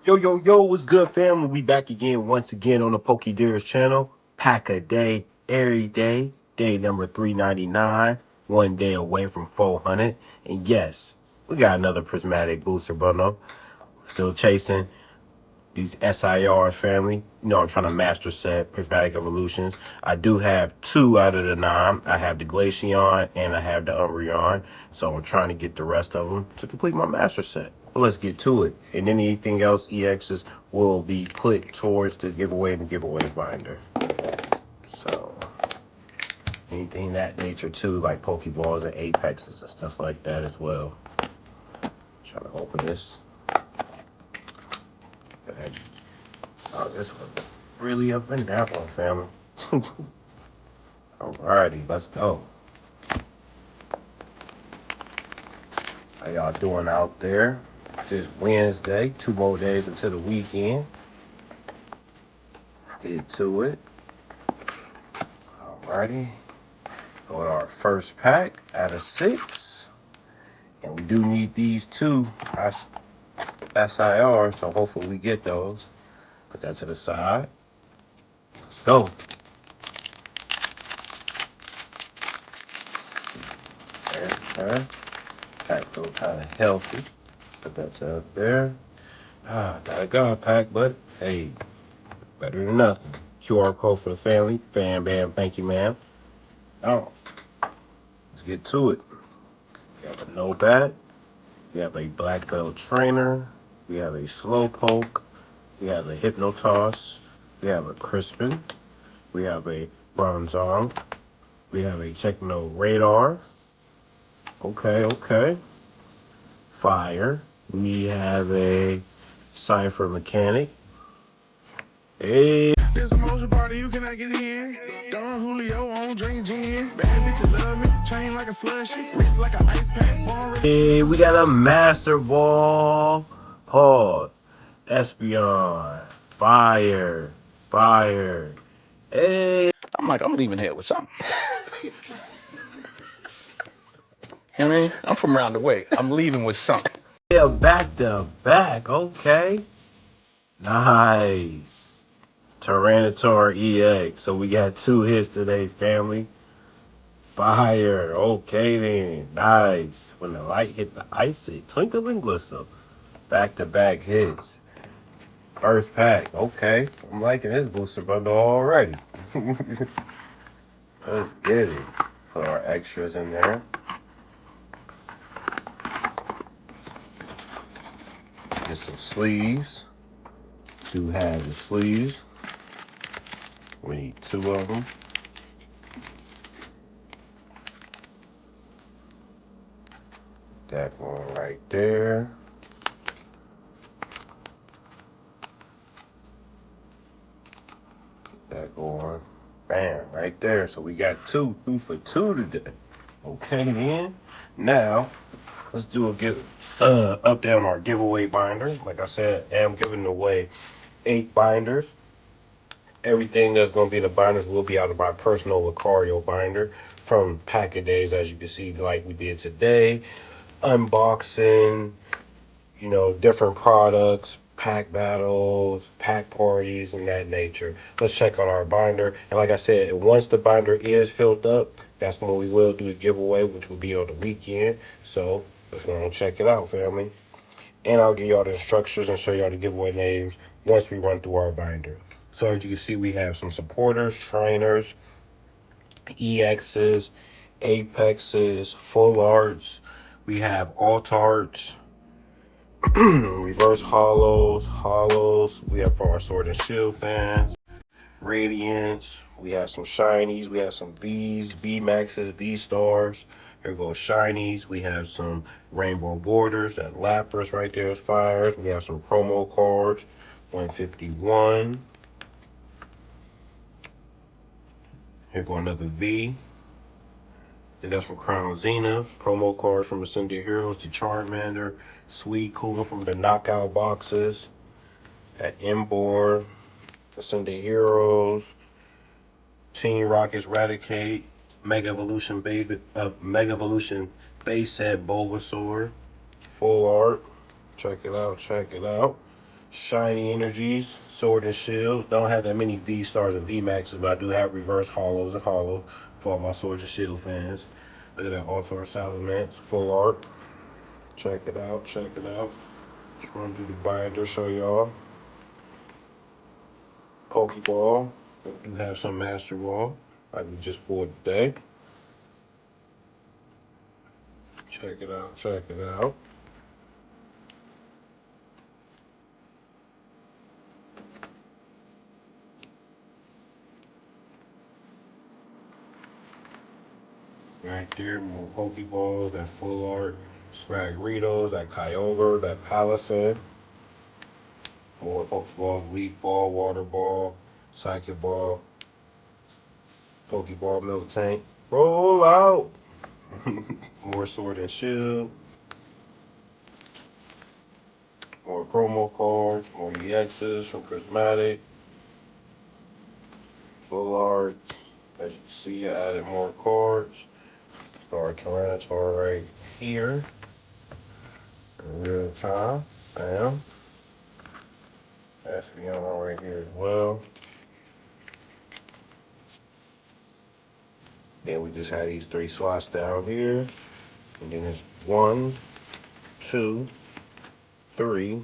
Yo, what's good, family? We back again, once again, on the Pokédeers channel. Pack a day, every day. Day number 399. 1 day away from 400. And yes, we got another prismatic booster bundle. Still chasing these SIRs, family. You know, I'm trying to master set prismatic evolutions. I do have 2 out of the 9. I have the Glaceon and I have the Umbreon. So I'm trying to get the rest of them to complete my master set. But let's get to it. And anything else EXs will be put towards the giveaway and the giveaway binder. So anything that nature too, like Pokeballs and Apexes and stuff like that as well. Trying to open this. Okay. Oh, this one really up in that one, family. Alrighty, let's go. How y'all doing out there? It's Wednesday, 2 more days until the weekend. Get to it. Alrighty. Go with our first pack out of 6. And we do need these 2 SIR, so hopefully we get those. Put that to the side. Let's go. Okay. Pack feel kind of healthy. Put that up there. Not a God pack, but hey, better than nothing. QR code for the family. Bam, bam, thank you, ma'am. Oh, let's get to it. We have a Nobat. We have a Black Belt Trainer. We have a Slowpoke. We have a Hypnotoss. We have a Crispin. We have a Bronzong. We have a Techno Radar. Okay. Fire. We have a Cypher Mechanic. Hey. This emotion party you cannot get in. Don Julio on drink gin. Bad bitches love me. Chain like a slushy. Wrist like an ice pack. Hey, we got a Master Ball. Pause. Espeon. Fire. Hey. I'm like, I'm leaving here with something. You know what I mean? I'm from around the way. I'm leaving with something. Yeah, back to back. Okay. Nice. Tyranitar EX. So we got 2 hits today, family. Fire. Okay then. Nice. When the light hit the ice, it twinkle and glisten. Back to back hits. First pack. Okay. I'm liking this booster bundle already. Let's get it. Put our extras in there. Get some sleeves. 2 have the sleeves. We need 2 of them. That one right there. Get that going. Bam, right there. So we got 2 for 2 today. Okay then. Now, let's do a update on our giveaway binder. Like I said, I am giving away 8 binders. Everything that's going to be in the binders will be out of my personal Lucario binder from Pack A Days, as you can see, like we did today. Unboxing, you know, different products, pack battles, pack parties, and that nature. Let's check out our binder. And like I said, once the binder is filled up, that's when we will do the giveaway, which will be on the weekend. So let's go and check it out, family. And I'll give y'all the instructions and show y'all the giveaway names once we run through our binder. So as you can see, we have some supporters, trainers, EXs, Apexes, full arts. We have alt arts, reverse hollows. We have for our sword and shield fans, radiance. We have some shinies. We have some V's, V maxes, V stars. Here goes shinies. We have some rainbow borders. That Lapras right there is fires. We have some promo cards. 151. Here go another V. And that's from Crown Zenith. Promo cards from Ascended Heroes to Charmander. Sweet Cool from the Knockout boxes. At Embor. Ascended Heroes. Team Rockets Raticate. Mega Evolution base set Bulbasaur. Full art. Check it out. Shiny Energies, Sword and Shield. Don't have that many V stars and V maxes, but I do have reverse hollows and hollow for all my Sword and Shield fans. Look at that Author Salamence, full art. Check it out, check it out. Just run through the binder, show y'all. Pokeball. We do have some Master Ball, like we just pulled today. Check it out, check it out. Right there, more Pokeballs, that full art, Spragritos, that Kyogre, that Palisade. More Pokeballs, Leaf Ball, Water Ball, Psychic Ball, Pokeball Milk Tank. Roll out! More Sword and Shield. More promo cards, more EXs from Prismatic. Full art. As you can see, I added more cards. Star Tyranitar right here. In real time. Bam. Espeon right here as well. Then we just had these 3 slots down here. And then it's 1, 2, 3,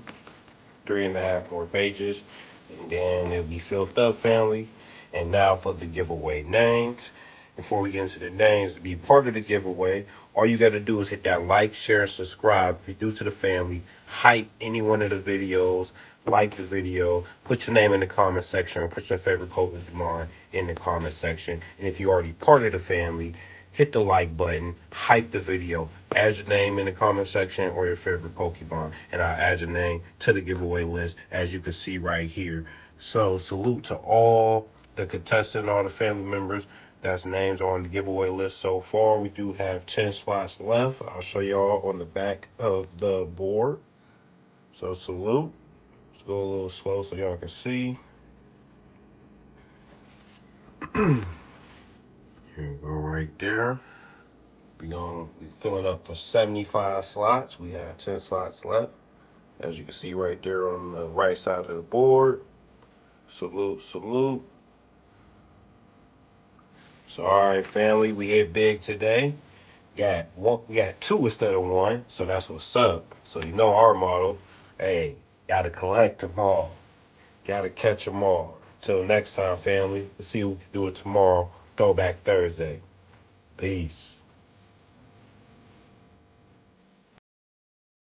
3.5 more pages. And then it'll be filled up, family. And now for the giveaway names. Before we get into the names, to be part of the giveaway, all you got to do is hit that like, share, and subscribe. If you're new to the family, hype any one of the videos, like the video, put your name in the comment section, or put your favorite Pokemon in the comment section. And if you're already part of the family, hit the like button, hype the video, add your name in the comment section or your favorite Pokemon, and I'll add your name to the giveaway list, as you can see right here. So salute to all the contestants, all the family members that's names on the giveaway list so far. We do have 10 spots left. I'll show y'all on the back of the board. So salute. Let's go a little slow so y'all can see. Here we go right there. We're going to be filling up for 75 slots. We have 10 slots left. As you can see right there on the right side of the board. Salute, salute. So, all right, family, we hit big today. We got 2 instead of 1, so that's what's up. So you know our motto. Hey, gotta collect them all. Gotta catch them all. Till next time, family. Let's see what we can do it tomorrow. Throwback Thursday. Peace.